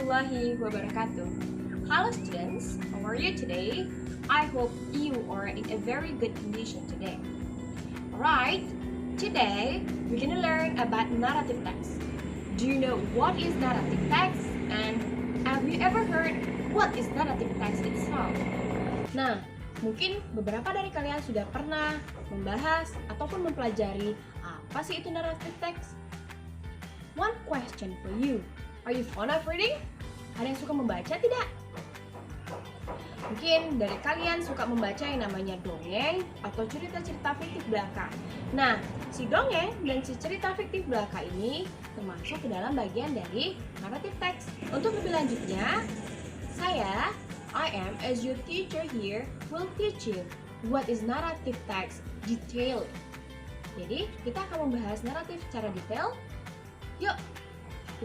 warahmatullahi wabarakatuh. Hello students, how are you today? I hope you are in a very good condition today. Alright, today we're gonna learn about narrative text. Do you know what is narrative text? And have you ever heard what is narrative text itself? Nah, mungkin beberapa dari kalian sudah pernah membahas ataupun mempelajari apa sih itu narrative text? One question for you. Are you fond of reading? Ada yang suka membaca tidak? Mungkin dari kalian suka membaca yang namanya dongeng atau cerita-cerita fiktif belaka. Nah, si dongeng dan si cerita fiktif belaka ini termasuk ke dalam bagian dari narrative text. Untuk lebih lanjutnya, I am as your teacher here will teach you what is narrative text detailed. Jadi, kita akan membahas naratif secara detail. Yuk,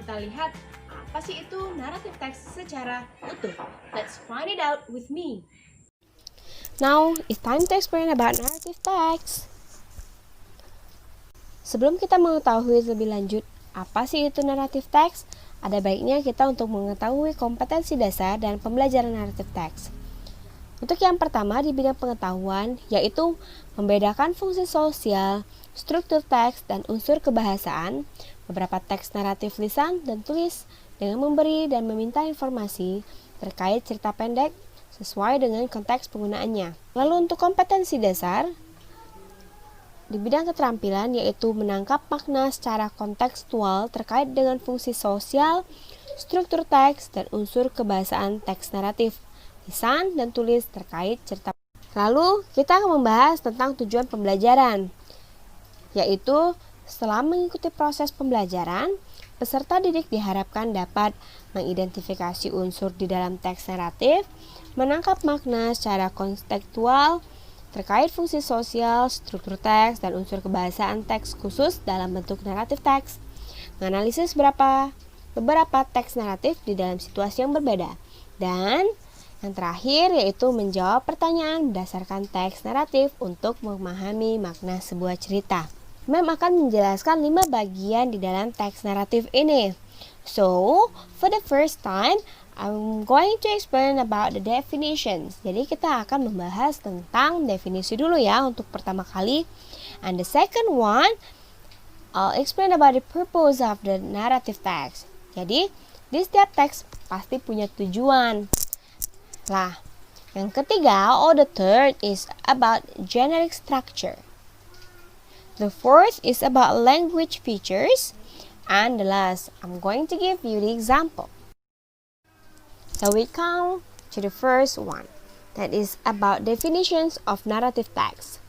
kita lihat apa sih itu narrative text secara utuh. Let's find it out with me. Now, it's time to explain about narrative text. Sebelum kita mengetahui lebih lanjut apa sih itu narrative text, ada baiknya kita untuk mengetahui kompetensi dasar dan pembelajaran narrative text. Untuk yang pertama di bidang pengetahuan, yaitu membedakan fungsi sosial, struktur teks, dan unsur kebahasaan, beberapa teks naratif lisan dan tulis dengan memberi dan meminta informasi terkait cerita pendek sesuai dengan konteks penggunaannya. Lalu untuk kompetensi dasar, di bidang keterampilan yaitu menangkap makna secara kontekstual terkait dengan fungsi sosial, struktur teks, dan unsur kebahasaan teks naratif, lisan dan tulis terkait cerita. Lalu kita akan membahas tentang tujuan pembelajaran, yaitu setelah mengikuti proses pembelajaran, peserta didik diharapkan dapat mengidentifikasi unsur di dalam teks naratif, menangkap makna secara kontekstual terkait fungsi sosial, struktur teks, dan unsur kebahasaan teks khusus dalam bentuk naratif teks, menganalisis beberapa teks naratif di dalam situasi yang berbeda, dan yang terakhir yaitu menjawab pertanyaan berdasarkan teks naratif untuk memahami makna sebuah cerita. Mem akan menjelaskan 5 bagian di dalam teks naratif ini. So, for the first time, I'm going to explain about the definitions. Jadi kita akan membahas tentang definisi dulu ya untuk pertama kali. And the second one, I'll explain about the purpose of the narrative text. Jadi, di setiap teks pasti punya tujuan. Lah, yang ketiga, the third is about generic structure. The fourth is about language features. And the last, I'm going to give you the example. So we come to the first one. That is about definitions of narrative text.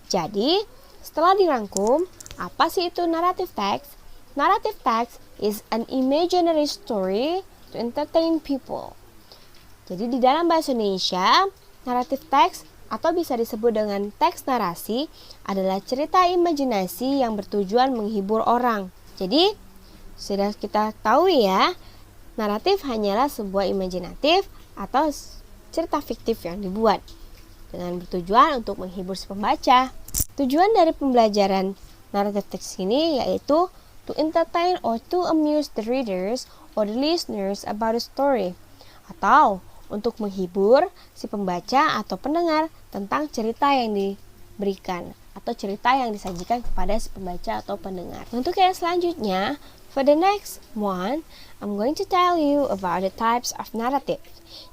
Jadi, setelah dirangkum, apa sih itu narrative text? Narrative text is an imaginary story to entertain people. Jadi di dalam bahasa Indonesia, narrative text atau bisa disebut dengan teks narasi adalah cerita imajinasi yang bertujuan menghibur orang. Jadi, sudah kita tahu ya, naratif hanyalah sebuah imajinatif atau cerita fiktif yang dibuat dengan bertujuan untuk menghibur si pembaca. Tujuan dari pembelajaran naratif teks ini yaitu to entertain or to amuse the readers or the listeners about a story, atau untuk menghibur si pembaca atau pendengar tentang cerita yang diberikan atau cerita yang disajikan kepada si pembaca atau pendengar. Untuk yang selanjutnya, for the next one, I'm going to tell you about the types of narrative.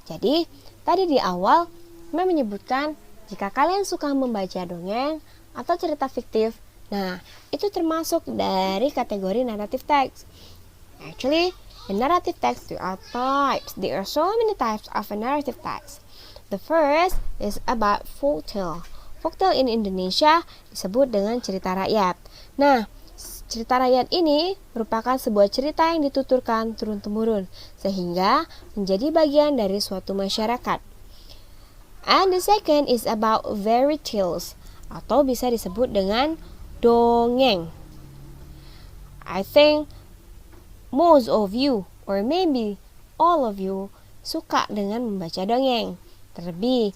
Jadi, tadi di awal, Mem menyebutkan jika kalian suka membaca dongeng atau cerita fiktif, nah, itu termasuk dari kategori narrative text. Actually, in narrative text, there are types. There are so many types of a narrative text. The first is about folktale. Folktale in Indonesia disebut dengan cerita rakyat. Nah, cerita rakyat ini merupakan sebuah cerita yang dituturkan turun-temurun, sehingga menjadi bagian dari suatu masyarakat. And the second is about fairy tales, atau bisa disebut dengan dongeng. I think most of you, or maybe all of you, suka dengan membaca dongeng. Terlebih,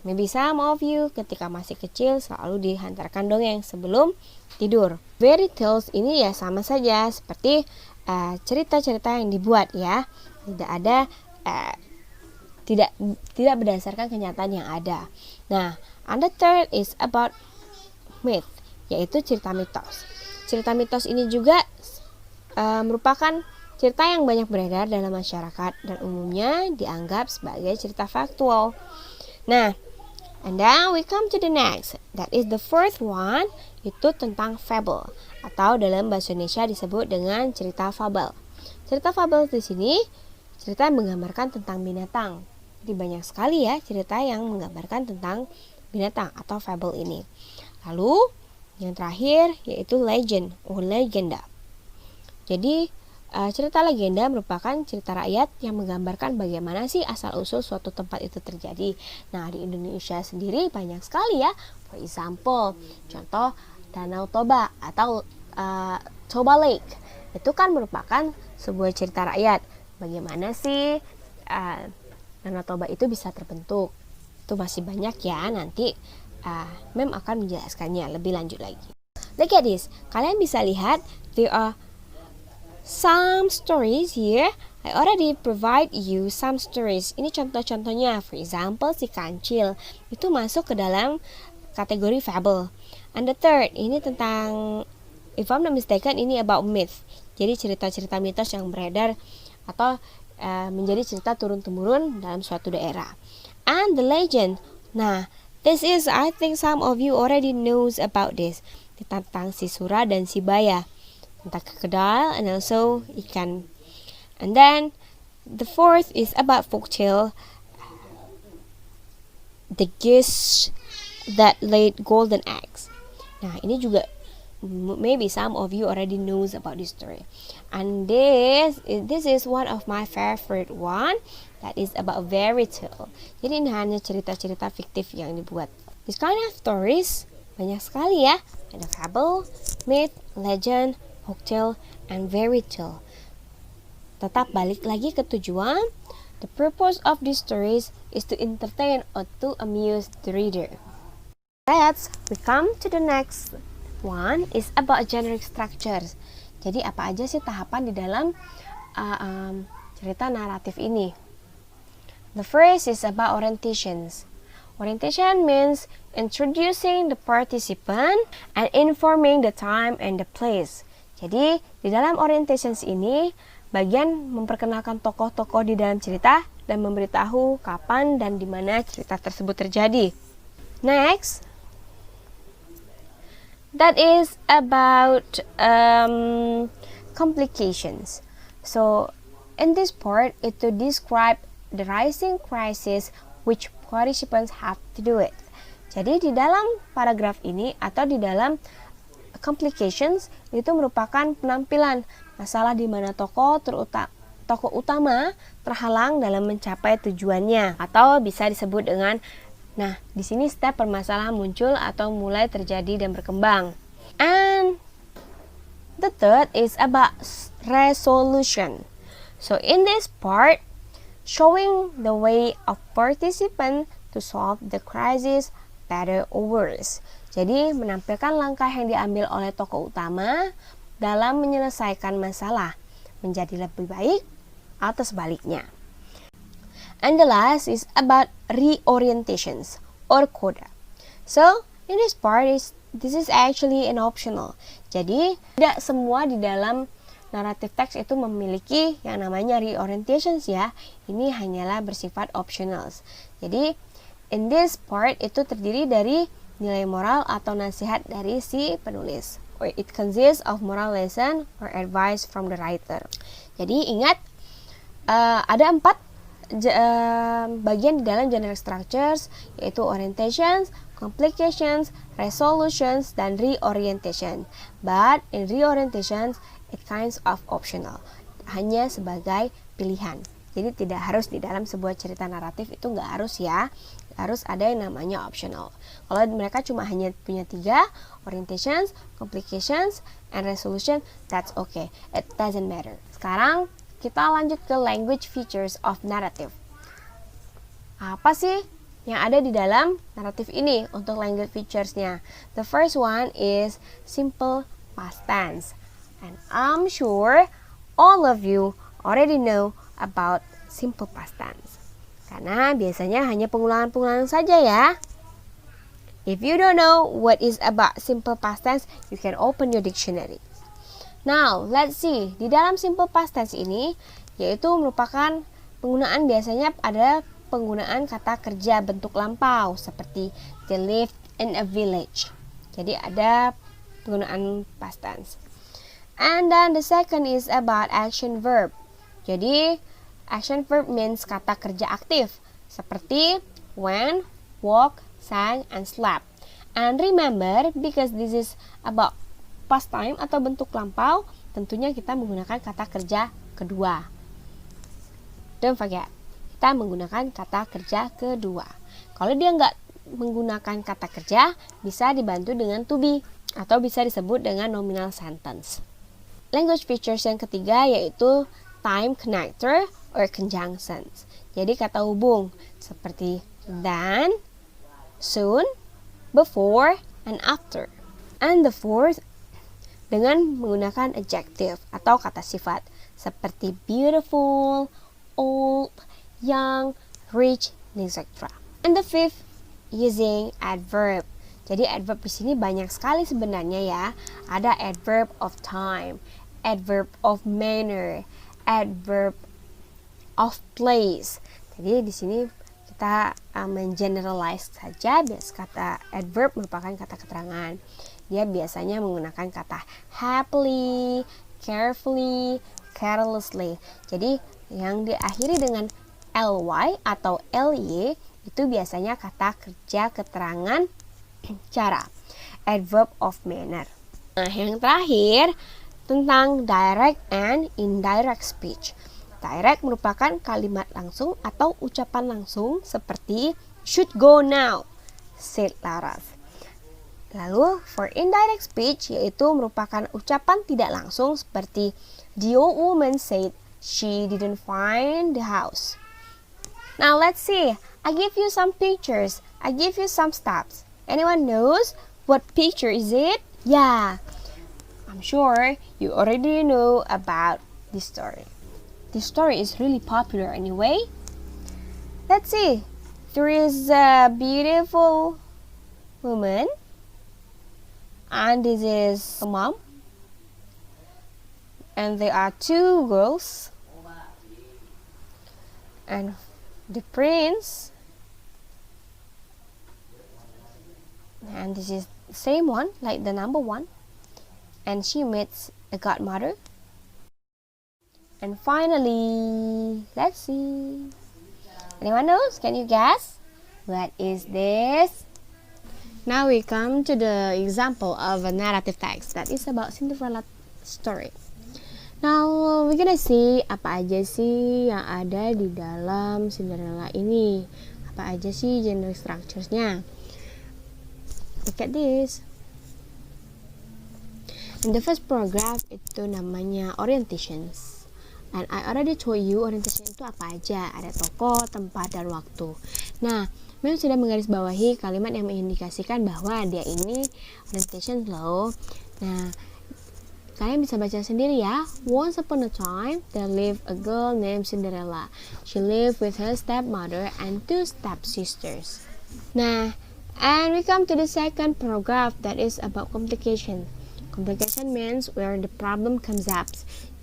maybe some of you ketika masih kecil selalu dihantarkan dongeng sebelum tidur. Fairy tales ini ya sama saja seperti cerita-cerita yang dibuat ya. Tidak ada tidak berdasarkan kenyataan yang ada. Nah, and the third is about myth, yaitu cerita mitos. Cerita mitos ini juga merupakan cerita yang banyak beredar dalam masyarakat dan umumnya dianggap sebagai cerita faktual. Nah, and then we come to the next. That is the fourth one, itu tentang fable, atau dalam bahasa Indonesia disebut dengan cerita fabel. Cerita fabel di sini cerita yang menggambarkan tentang binatang. Jadi banyak sekali ya cerita yang menggambarkan tentang binatang atau fable ini. Lalu yang terakhir yaitu legend atau legenda. Jadi cerita legenda merupakan cerita rakyat yang menggambarkan bagaimana sih asal-usul suatu tempat itu terjadi. Nah, di Indonesia sendiri banyak sekali ya. For example, contoh Danau Toba atau Toba Lake. Itu kan merupakan sebuah cerita rakyat. Bagaimana sih Danau Toba itu bisa terbentuk. Itu masih banyak ya, nanti Mem akan menjelaskannya lebih lanjut lagi. Look at this. Kalian bisa lihat there are some stories here. I already provide you some stories. Ini contoh-contohnya. For example, si kancil itu masuk ke dalam kategori fable. And the third, ini tentang, if I'm not mistaken, ini about myth. Jadi cerita-cerita mitos yang beredar atau menjadi cerita turun-temurun dalam suatu daerah. And the legend. Nah, this is, I think some of you already knows about this. Tentang si Sura dan si Baya. Tentang krokodil and also ikan. And then the fourth is about folktale. The geese that laid golden eggs. Nah, ini juga maybe some of you already knows about this story. And this is one of my favorite one, that is about fairy tale. Jadi ini hanya cerita-cerita fiktif yang dibuat. This kind of stories banyak sekali ya. Ada fable, myth, legend, folktale, and fairy tale. Tetap balik lagi ke tujuan. The purpose of these stories is to entertain or to amuse the reader. We come to the next one, is about generic structures. Jadi apa aja sih tahapan di dalam cerita naratif ini? The first is about orientations. Orientation means introducing the participant and informing the time and the place. Jadi di dalam orientations ini bagian memperkenalkan tokoh-tokoh di dalam cerita dan memberitahu kapan dan di mana cerita tersebut terjadi. Next, that is about complications. So in this part, it to describe the rising crisis which participants have to do it. Jadi di dalam paragraf ini atau di dalam complications itu merupakan penampilan masalah di mana tokoh utama terhalang dalam mencapai tujuannya, atau bisa disebut dengan, nah di sini step permasalahan muncul atau mulai terjadi dan berkembang. And the third is about resolution. So in this part, showing the way of participant to solve the crisis better or worse. Jadi menampilkan langkah yang diambil oleh tokoh utama dalam menyelesaikan masalah menjadi lebih baik atau sebaliknya. And the last is about reorientations or coda. So in this part this is actually an optional. Jadi tidak semua di dalam naratif teks itu memiliki yang namanya reorientations ya. Ini hanyalah bersifat optionals. Jadi in this part itu terdiri dari nilai moral atau nasihat dari si penulis. Or it consists of moral lesson or advice from the writer. Jadi ingat ada 4 bagian di dalam generic structures, yaitu orientations, complications, resolutions, dan reorientation. But in reorientations, it kinds of optional, hanya sebagai pilihan. Jadi tidak harus di dalam sebuah cerita naratif, itu nggak harus ya, harus ada yang namanya optional. Kalau mereka cuma hanya punya 3, orientations, complications, and resolution, that's okay, it doesn't matter. Sekarang kita lanjut ke language features of narrative. Apa sih yang ada di dalam naratif ini untuk language features-nya? The first one is simple past tense. And I'm sure all of you already know about simple past tense. Karena biasanya hanya pengulangan-pengulangan saja ya. If you don't know what is about simple past tense, you can open your dictionary. Now, let's see. Di dalam simple past tense ini, yaitu merupakan penggunaan biasanya ada penggunaan kata kerja bentuk lampau seperti they lived in a village. Jadi ada penggunaan past tense. And then the second is about action verb. Jadi action verb means kata kerja aktif seperti went, walk, sang, and slept. And remember, because this is about past time atau bentuk lampau, tentunya kita menggunakan kata kerja kedua. Don't forget, kita menggunakan kata kerja kedua. Kalau dia nggak menggunakan kata kerja, bisa dibantu dengan to be atau bisa disebut dengan nominal sentence. Language features yang ketiga yaitu time connector or conjunctions. Jadi kata hubung seperti then, soon, before, and after. And the fourth dengan menggunakan adjective atau kata sifat seperti beautiful, old, young, rich, etc. And the fifth using adverb. Jadi adverb di sini banyak sekali sebenarnya ya. Ada adverb of time, adverb of manner, adverb of place. Jadi di sini kita mengeneralize saja. Bias kata adverb merupakan kata keterangan. Dia biasanya menggunakan kata happily, carefully, carelessly. Jadi yang diakhiri dengan ly atau ly itu biasanya kata kerja keterangan cara, adverb of manner. Nah, yang terakhir tentang direct and indirect speech. Direct merupakan kalimat langsung atau ucapan langsung seperti should go now, said Laras. Lalu for indirect speech yaitu merupakan ucapan tidak langsung seperti the old woman said she didn't find the house. Now let's see. I give you some pictures. I give you some steps. Anyone knows what picture is it? Yeah, I'm sure you already know about this story. This story is really popular anyway. Let's see. There is a beautiful woman, and this is a mom, and there are two girls, and the prince, and this is the same one like the number one, and she meets a godmother. And finally, let's see. Anyone knows? Can you guess? What is this? Now we come to the example of a narrative text that is about Cinderella story. Now we're gonna see apa aja sih yang ada di dalam Cinderella ini. Apa aja sih genre structures-nya. Look at this. In the first paragraph itu namanya orientations. And I already told you orientation itu apa aja. Ada tokoh, tempat, dan waktu. Nah, memang sudah menggarisbawahi kalimat yang mengindikasikan bahwa dia ini orientation loh. Nah, kalian bisa baca sendiri ya. Once upon a time, there lived a girl named Cinderella. She lived with her stepmother and two stepsisters. Nah, and we come to the second paragraph that is about complication. Complication means where the problem comes up.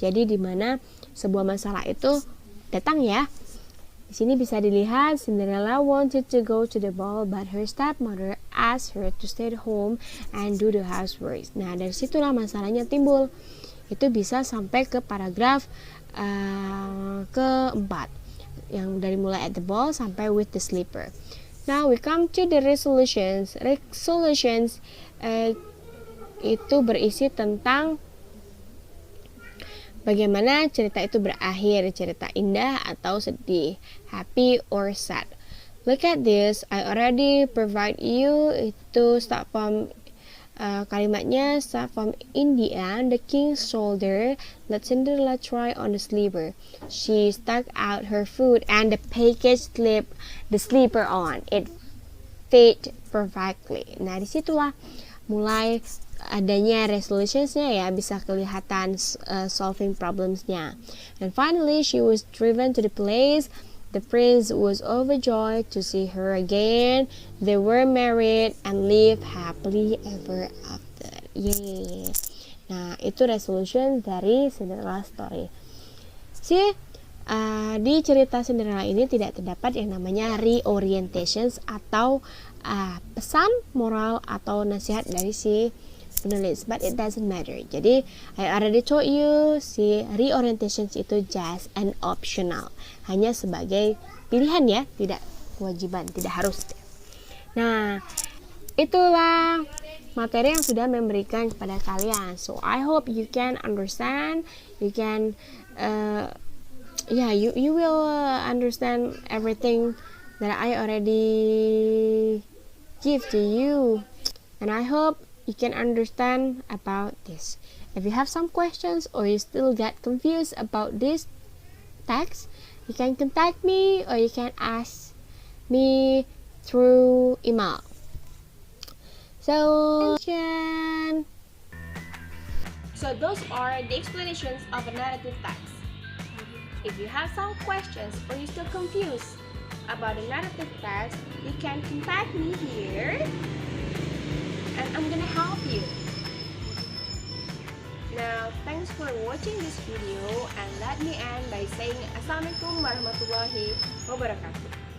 Jadi di mana sebuah masalah itu datang ya. Di sini bisa dilihat Cinderella wanted to go to the ball but her stepmother asked her to stay at home and do the housework. Nah, dari situlah masalahnya timbul. Itu bisa sampai ke paragraf keempat yang dari mulai at the ball sampai with the sleeper. Now we come to the resolutions. Resolutions itu berisi tentang bagaimana cerita itu berakhir, cerita indah atau sedih, happy or sad. Look at this, I already provide you itu start from kalimatnya start from in the end, the king's shoulder, let Cinderella try on the sleeper. She stuck out her foot and the package slipped the sleeper on. It fit perfectly. Nah, disitulah mulai adanya resolutionsnya ya, bisa kelihatan solving problemsnya. And finally, she was driven to the place. The prince was overjoyed to see her again. They were married and lived happily ever after. Yeay. Nah, itu resolution dari Cinderella story. Di cerita Cinderella ini tidak terdapat yang namanya reorientations atau pesan moral atau nasihat dari si penulis, but it doesn't matter. Jadi I already told you, si reorientations itu just an optional, hanya sebagai pilihan ya, tidak kewajiban, tidak harus. Nah, itulah materi yang sudah memberikan kepada kalian. So I hope you can understand, you can you will understand everything that I already give to you, and I hope you can understand about this. If you have some questions or you still get confused about this text, you can contact me or you can ask me through email. So those are the explanations of a narrative text. If you have some questions or you're still confused about the narrative text, you can contact me here and I'm gonna help you. Now, thanks for watching this video and let me end by saying Assalamualaikum warahmatullahi wabarakatuh.